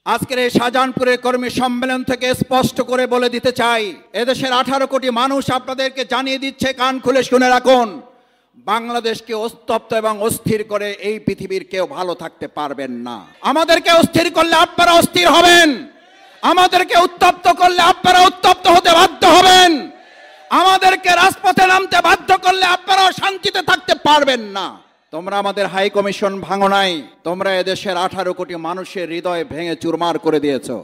আজকের এই শাহজাহানপুরের কর্মী সম্মেলন থেকে স্পষ্ট করে বলে দিতে চাই, এদেশের 18 কোটি মানুষ আপনাদেরকে জানিয়ে দিচ্ছে, কান খুলে শুনে রাখুন, বাংলাদেশকে স্তব্ধ এবং অস্থির করে এই পৃথিবীর কেউ ভালো থাকতে পারবেন না। আমাদেরকে অস্থির করলে আপনারা অস্থির হবেন, আমাদেরকে উত্তপ্ত করলে আপনারা উত্তপ্ত হতে বাধ্য হবেন, আমাদেরকে রাজপথে নামতে বাধ্য করলে আপনারা শান্তিতে থাকতে পারবেন না। তোমরা আমাদের হাই কমিশন ভাঙো নাই, তোমরা এদেশের 18 কোটি মানুষের হৃদয় ভেঙে চুরমার করে দিয়েছো।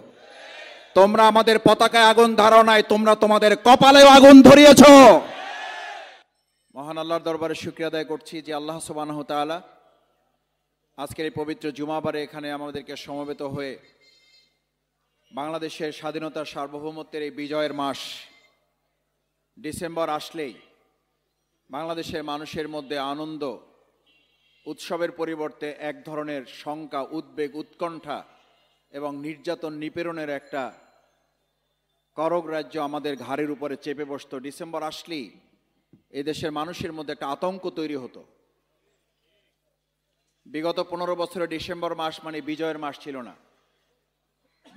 তোমরা আমাদের পতাকায় আগুন ধরাও নাই, তোমরা তোমাদের কপালেও আগুন ধরিয়েছো। মহান আল্লাহর দরবারে শুকরিয়া আদায় করছি যে আল্লাহ সুবহানাহু ওয়া তাআলা আজকের এই পবিত্র জুমাবারে এখানে আমাদেরকে সমবেত হয়ে বাংলাদেশের স্বাধীনতার সার্বভৌমত্বের এই বিজয়ের মাস ডিসেম্বর আসলেই বাংলাদেশের মানুষের মধ্যে আনন্দ উৎসবের পরিবর্তে এক ধরনের শঙ্কা, উদ্বেগ, উৎকণ্ঠা এবং নির্যাতন নিপীড়নের একটা করগ রাজ্য আমাদের ঘাড়ের উপরে চেপে বসতো। ডিসেম্বর আসলেই এই দেশের মানুষের মধ্যে একটা আতঙ্ক তৈরি হতো। বিগত 15 বছরে ডিসেম্বর মাস মানে বিজয়ের মাস ছিল না।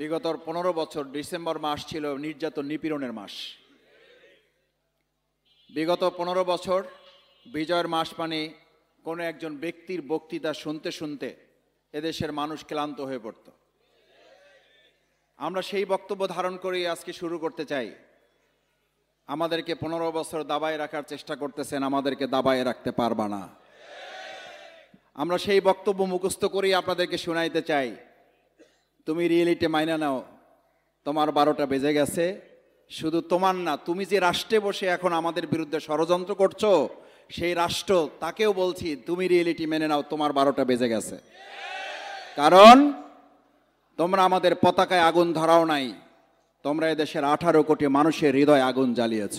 বিগত 15 বছর ডিসেম্বর মাস ছিল নির্যাতন নিপীড়নের মাস। বিগত 15 বছর বিজয়ের মাস মানে কোনো একজন ব্যক্তির বক্তৃতা শুনতে শুনতে এদেশের মানুষ ক্লান্ত হয়ে পড়ত। আমরা সেই বক্তব্য ধারণ করেই আজকে শুরু করতে চাই। আমাদেরকে 15 বছর দাবায় রাখার চেষ্টা করতেছেন, আমাদেরকে দাবায় রাখতে পারবা না। আমরা সেই বক্তব্য মুখস্থ করেই আপনাদেরকে শোনাইতে চাই, তুমি রিয়েলিটি মাইনা নাও, তোমার 12টা বেজে গেছে। শুধু তোমার না, তুমি যে রাষ্ট্রে বসে এখন আমাদের বিরুদ্ধে ষড়যন্ত্র করছো, সেই রাষ্ট্র তাকেও বলছি তুমি রিয়েলিটি মেনে নাও, তোমার 12টা বেজে গেছে। কারণ তোমরা আমাদের পতাকায় আগুন ধরাও নাই, তোমরা এদেশের 18 কোটি মানুষের হৃদয় আগুন জ্বালিয়েছ।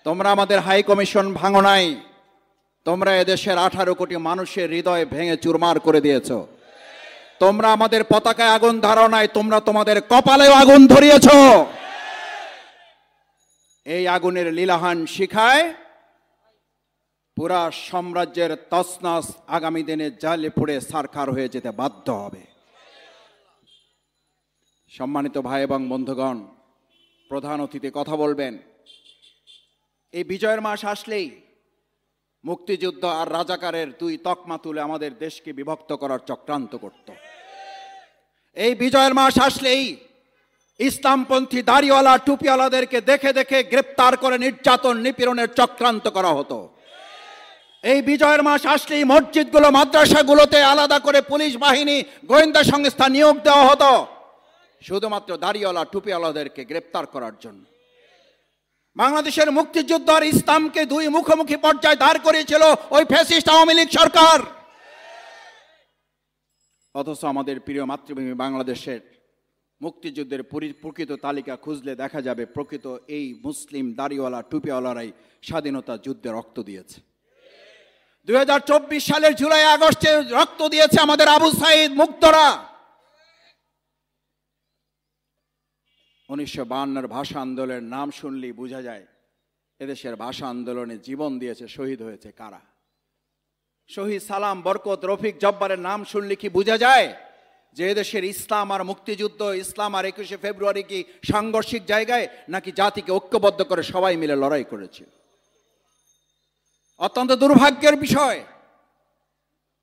তোমরা আমাদের হাই কমিশন ভাঙো নাই, তোমরা এদেশের 18 কোটি মানুষের হৃদয় ভেঙে চুরমার করে দিয়েছ। তোমরা আমাদের পতাকায় আগুন ধরাও নাই, তোমরা তোমাদের কপালেও আগুন ধরিয়েছ। এই আগুনের লীলাহান শিখায় পুরা সাম্রাজ্যের তছনছ আগামী দিনে জ্বালে পুড়ে ছারখার হয়ে যেতে বাধ্য হবে। সম্মানিত ভাই এবং বন্ধুগণ, প্রধান অতিথি কথা বলবেন। এই বিজয়ের মাস আসলেই মুক্তিযুদ্ধ আর রাজাকারের দুই তকমা তুলে আমাদের দেশকে বিভক্ত করার চক্রান্ত করত। এই বিজয়ের মাস আসলেই ইসলামপন্থী দাড়িওয়ালা টুপিওয়ালাদেরকে দেখে দেখে গ্রেপ্তার করে নির্যাতন নিপীড়নের চক্রান্ত করা হতো। এই বিজয়ের মাস আসলেই মসজিদগুলো, মাদ্রাসাগুলোতে আলাদা করে পুলিশ বাহিনী, গোয়েন্দা সংস্থা নিয়োগ দেওয়া হতো শুধুমাত্র দাড়িওয়ালা টুপিওয়ালাদেরকে গ্রেপ্তার করার জন্য। বাংলাদেশের মুক্তিযুদ্ধ আর ইসলামকে দুই মুখোমুখি পর্যায়ে দাঁড় করিয়েছিল ওই ফ্যাসিস্ট আওয়ামী লীগ সরকার। অথচ আমাদের প্রিয় মাতৃভূমি বাংলাদেশের মুক্তিযুদ্ধের প্রকৃত তালিকা খুঁজলে দেখা যাবে প্রকৃত এই মুসলিম দাড়িওয়ালা টুপিওয়ালারাই স্বাধীনতা যুদ্ধে রক্ত দিয়েছে। 2024 সালের জুলাই আগস্টে রক্ত দিয়েছে আমাদের আবু সাইদ মুক্তরা। 1952 ভাষা আন্দোলনের নাম শুনলেই বোঝা যায় এদেশের ভাষা আন্দোলনে জীবন দিয়েছে, শহীদ হয়েছে কারা। শহীদ সালাম, বরকত, রফিক, জব্বারের নাম শুনলে কি বোঝা যায় যে এদেশের ইসলাম আর মুক্তিযুদ্ধ, ইসলাম আর 21শে ফেব্রুয়ারি কি সাংঘর্ষিক জায়গায়, নাকি জাতিকে ঐক্যবদ্ধ করে সবাই মিলে লড়াই করেছে? অত্যন্ত দুর্ভাগ্যের বিষয়,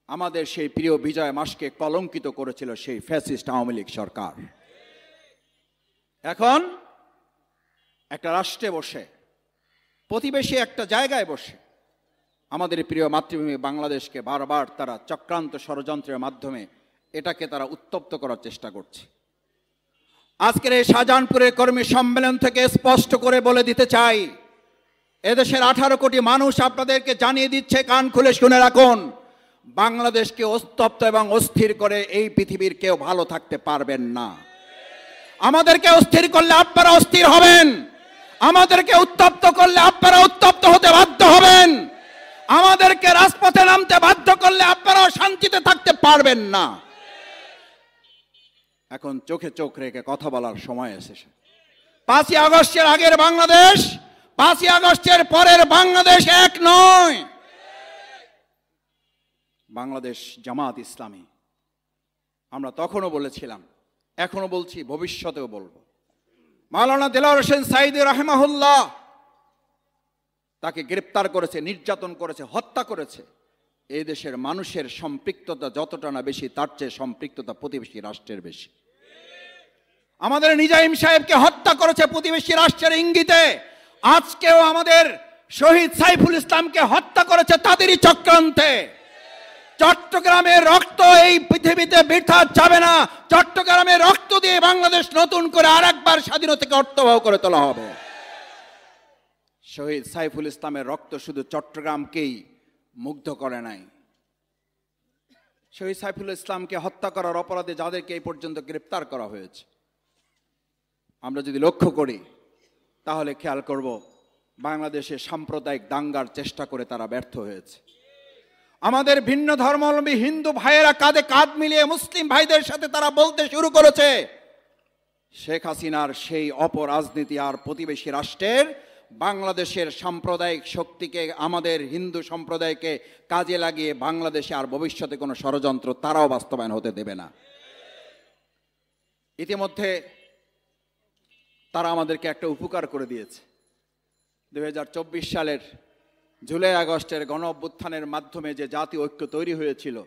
আমাদের সেই প্রিয় বিজয় মাসকে কলঙ্কিত করেছিল সেই ফ্যাসিস্ট আওয়ামী লীগ সরকার। এখন একটা রাষ্ট্রে বসে, প্রতিবেশী একটা জায়গায় বসে আমাদের প্রিয় মাতৃভূমি বাংলাদেশকে বারবার তারা চক্রান্ত ষড়যন্ত্রের মাধ্যমে এটাকে তারা উত্তপ্ত করার চেষ্টা করছে। আজকের এই শাহজাহানপুরের কর্মী সম্মেলন থেকে স্পষ্ট করে বলে দিতে চাই, এদেশের 18 কোটি মানুষ আপনাদেরকে জানিয়ে দিচ্ছে, কান খুলে শুনে রাখুন, বাংলাদেশকে স্তব্ধ এবং অস্থির করে এই পৃথিবীর কেউ ভালো থাকতে পারবেন না। আমাদেরকে অস্থির করলে আপনারা অস্থির হবেন, আমাদেরকে উত্তপ্ত করলে আপনারা উত্তপ্ত হতে বাধ্য হবেন, আমাদেরকে রাজপথে নামতে বাধ্য করলে আপনারা শান্তিতে থাকতে পারবেন না। এখন চোখে চোখ রেখে কথা বলার সময় এসেছে। 5ই আগস্টের আগের বাংলাদেশ, 5ই আগস্টের পরের বাংলাদেশ এক নয়। বাংলাদেশ জামাত ইসলামী, আমরা তখনও বলেছিলাম এখনো বলছি, ভবিষ্যতেও বলবো। মাওলানা দেলোয়ার হোসেন সাঈদী রাহিমাহুল্লাহ, তাকে গ্রেপ্তার করেছে, নির্যাতন করেছে, হত্যা করেছে। এই দেশের মানুষের সম্পৃক্ততা যতটা না বেশি, তার চেয়ে সম্পৃক্ততা প্রতিবেশী রাষ্ট্রের বেশি। আমাদের নিজাম সাহেবকে হত্যা করেছে প্রতিবেশী রাষ্ট্রের ইঙ্গিতে। আজকেও আমাদের শহীদ সাইফুল ইসলামকে হত্যা করেছে তাদেরই চক্রান্তে। চট্টগ্রামের রক্ত এই পৃথিবীতে বৃথা যাবে না। চট্টগ্রামের রক্ত দিয়ে বাংলাদেশ নতুন করে আরেকবার স্বাধীনতাকে অর্থবহ করে তোলা হবে। শহীদ সাইফুল ইসলামের রক্ত শুধু চট্টগ্রামকেই মুগ্ধ করে নাই। শহীদ সাইফুল ইসলামকে হত্যা করার অপরাধে যাদেরকে এই পর্যন্ত গ্রেপ্তার করা হয়েছে, আমরা যদি লক্ষ্য করি তাহলে খেয়াল করব বাংলাদেশে সাম্প্রদায়িক দাঙ্গার চেষ্টা করে তারা ব্যর্থ হয়েছে। আমাদের ভিন্ন ধর্মাবলম্বী হিন্দু ভাইয়েরা কাঁধে কাঁধ মিলিয়ে মুসলিম ভাইদের সাথে তারা বলতে শুরু করেছে, শেখ হাসিনার সেই অপরাজনীতি আর প্রতিবেশী রাষ্ট্রের বাংলাদেশের সাম্প্রদায়িক শক্তিকে, আমাদের হিন্দু সম্প্রদায়কে কাজে লাগিয়ে বাংলাদেশে আর ভবিষ্যতে কোনো ষড়যন্ত্র তারাও বাস্তবায়ন হতে দেবে না। ইতিমধ্যে তারা আমাদেরকে একটা উপকার করে দিয়েছে। 2024 সালের জুলাই আগস্টের গণ অভ্যুত্থানের মাধ্যমে যে জাতীয় ঐক্য তৈরি হয়েছিল,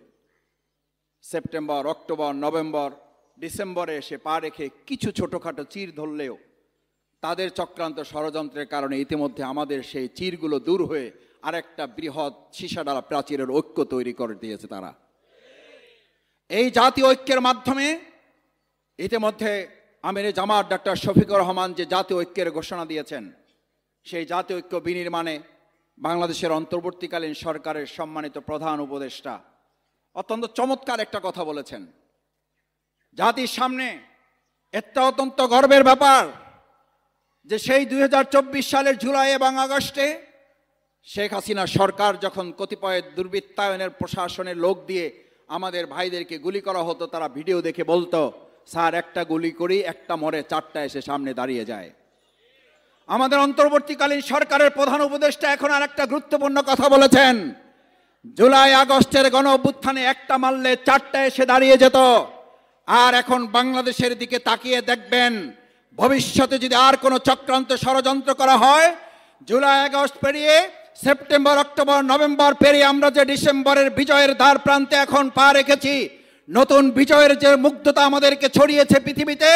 সেপ্টেম্বর, অক্টোবর, নভেম্বর, ডিসেম্বরে এসে পা রেখে কিছু ছোটোখাটো চির ধরলেও তাদের চক্রান্ত ষড়যন্ত্রের কারণে ইতিমধ্যে আমাদের সেই চিরগুলো দূর হয়ে আরেকটা বৃহৎ সীসাডালা প্রাচীরের ঐক্য তৈরি করে দিয়েছে তারা। এই জাতীয় ঐক্যের মাধ্যমে ইতিমধ্যে আমিরে জামাত ডক্টর শফিকুর রহমান যে জাতীয় ঐক্যের ঘোষণা দিয়েছেন, সেই জাতীয় ঐক্য বিনির্মাণে বাংলাদেশের অন্তর্বর্তীকালীন সরকারের সম্মানিত প্রধান উপদেষ্টা অত্যন্ত চমৎকার একটা কথা বলেছেন। জাতির সামনে এটা অত্যন্ত গর্বের ব্যাপার যে সেই 2024 সালের জুলাই এবং আগস্টে শেখ হাসিনা সরকার যখন কতিপয় দুর্বৃত্তায়নের প্রশাসনের লোক দিয়ে আমাদের ভাইদেরকে গুলি করা হতো, তারা ভিডিও দেখে বলতো, স্যার একটা গুলি করি, একটা মরে, চারটা এসে সামনে দাঁড়িয়ে যায়। আমাদের অন্তর্বর্তীকালীন সরকারের প্রধান উপদেষ্টা এখন আর একটা গুরুত্বপূর্ণ কথা বলেছেন, জুলাই আগস্টের গণ অভ্যুত্থানে একটা মারলে চারটা এসে দাঁড়িয়ে যেত। আর এখন বাংলাদেশের দিকে তাকিয়ে দেখবেন, ভবিষ্যতে যদি আর কোনো চক্রান্ত ষড়যন্ত্র করা হয়, জুলাই আগস্ট পেরিয়ে সেপ্টেম্বর, অক্টোবর, নভেম্বর পেরিয়ে আমরা যে ডিসেম্বরের বিজয়ের দ্বার প্রান্তে এখন পা রেখেছি, নতুন বিজয়ের যে মুগ্ধতা আমাদেরকে ছড়িয়েছে পৃথিবীতে,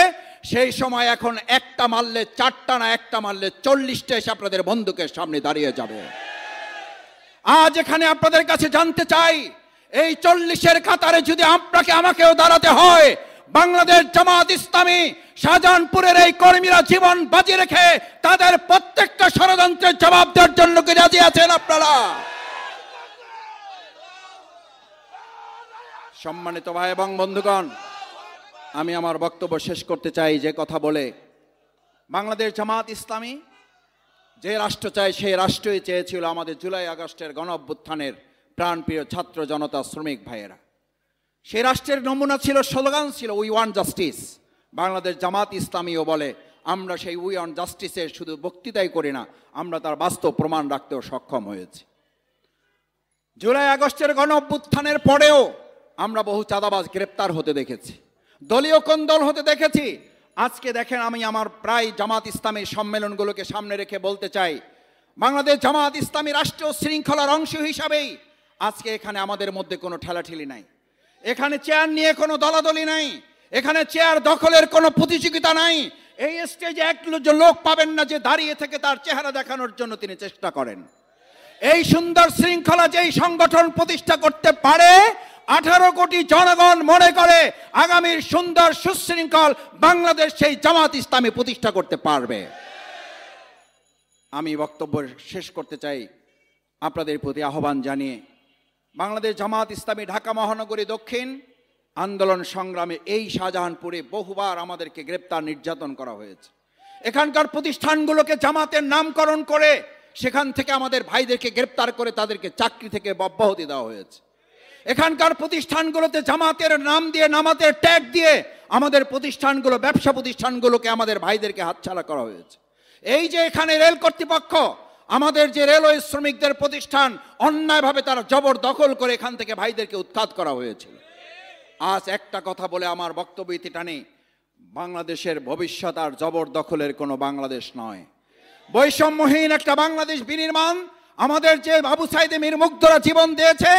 সেই সময় এখন একটা মারলে চারটা না, একটা মারলে 40টা এসে আপনাদের বন্দুকের সামনে দাঁড়িয়ে যাবে। আজ এখানে আপনাদের কাছে জানতে চাই, এই 40-এর কাতারে যদি আপনাকে আমাকেও দাঁড়াতে হয়, বাংলাদেশ জামাত ইসলামী শাহজাহানপুরের এই কর্মীরা জীবন বাজি রেখে তাদের প্রত্যেকটা ষড়যন্ত্রের জবাব দেওয়ার জন্য কি রাজি আছেন আপনারা? সম্মানিত ভাই এবং বন্ধুগণ, আমি আমার বক্তব্য শেষ করতে চাই যে কথা বলে, বাংলাদেশ জামাত ইসলামী যে রাষ্ট্র চায় সেই রাষ্ট্রই চেয়েছিল আমাদের জুলাই আগস্টের গণ অভ্যুত্থানের প্রাণপ্রিয় ছাত্র জনতা, শ্রমিক ভাইয়েরা। সেই রাষ্ট্রের নমুনা ছিল, স্লোগান ছিল, we want justice. Bangladesh Jamaat ইসলামীও বলে, আমরা সেই উই ওয়ান্ট জাস্টিসের শুধু বক্তৃতাই করি না, আমরা তার বাস্তব প্রমাণ রাখতেও সক্ষম হয়েছি। জুলাই আগস্টের গণ অভ্যুত্থানের পরেও আমরা বহু চাঁদাবাজ গ্রেপ্তার হতে দেখেছি, দলীয় কোন্দল হতে দেখেছি। আজকে দেখেন, আমি আমার প্রায় জামাত ইসলামীর সম্মেলনগুলোকে সামনে রেখে বলতে চাই, বাংলাদেশ জামাত ইসলামী রাষ্ট্রীয় শৃঙ্খলার অংশ হিসাবেই আজকে এখানে আমাদের মধ্যে কোনো ঠেলাঠেলি নাই, এখানে চেয়ার নিয়ে কোনো দলাদলি নাই, এখানে চেয়ার দখলের কোনো প্রতিযোগিতা নাই। এই স্টেজে এক লোক পাবেন না যে দাঁড়িয়ে থেকে তার চেহারা দেখানোর জন্য তিনি চেষ্টা করেন। এই সুন্দর শৃঙ্খলা যেই সংগঠন প্রতিষ্ঠা করতে পারে, 18 কোটি জনগণ মনে করে আগামীর সুন্দর সুশৃঙ্খল বাংলাদেশ সেই জামাত ইসলামী প্রতিষ্ঠা করতে পারবে। আমি বক্তব্য শেষ করতে চাই আপনাদের প্রতি আহ্বান জানিয়ে, বাংলাদেশ জামাত ইসলামী ঢাকা মহানগরী দক্ষিণ আন্দোলন সংগ্রামে এই শাহজাহানপুরে বহুবার আমাদেরকে গ্রেপ্তার, নির্যাতন করা হয়েছে। এখানকার প্রতিষ্ঠানগুলোকে জামাতের নামকরণ করে সেখান থেকে আমাদের ভাইদেরকে গ্রেপ্তার করে তাদেরকে চাকরি থেকে অব্যাহতি দেওয়া হয়েছে। এখানকার প্রতিষ্ঠানগুলোতে জামাতের নাম দিয়ে, নামাতের ট্যাগ দিয়ে আমাদের প্রতিষ্ঠানগুলো, ব্যবসা প্রতিষ্ঠানগুলোকে আমাদের ভাইদেরকে হাতছাড়া করা হয়েছে। এই যে এখানে রেল কর্তৃপক্ষ, আমাদের যে রেলওয়ে শ্রমিকদের প্রতিষ্ঠান, অন্যায়ভাবে তারা জবরদখল করে এখান থেকে ভাইদেরকে উৎখাত করা হয়েছিল। আজ একটা কথা বলে আমার বক্তব্য ইতি টানি, বাংলাদেশের ভবিষ্যৎ আর জবরদখলের কোনো বাংলাদেশ নয়। বৈষম্যহীন একটা বাংলাদেশ বিনির্মাণ, আমাদের যে আবু সাইদ মীর মুগ্ধরা জীবন দিয়েছে,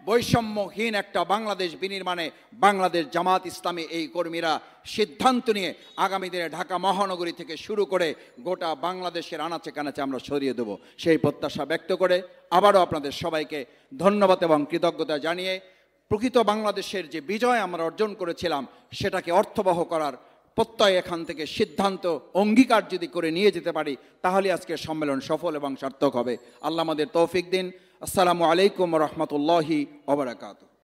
বৈষম্যহীন একটা বাংলাদেশ বিনির্মাণে বাংলাদেশ জামাত ইসলামী এই কর্মীরা সিদ্ধান্ত নিয়ে আগামী দিনে ঢাকা মহানগরী থেকে শুরু করে গোটা বাংলাদেশের আনাচে কানাচে আমরা সরিয়ে দেব, সেই প্রত্যাশা ব্যক্ত করে আবারও আপনাদের সবাইকে ধন্যবাদ এবং কৃতজ্ঞতা জানিয়ে প্রকৃত বাংলাদেশের যে বিজয় আমরা অর্জন করেছিলাম সেটাকে অর্থবহ করার প্রত্যয় এখান থেকে সিদ্ধান্ত অঙ্গীকার যদি করে নিয়ে যেতে পারি, তাহলে আজকের সম্মেলন সফল এবং সার্থক হবে। আল্লাহ আমাদের তৌফিক দিন। আসসালামু আলাইকুম ওয়া রাহমাতুল্লাহি ওয়া বারাকাতুহু।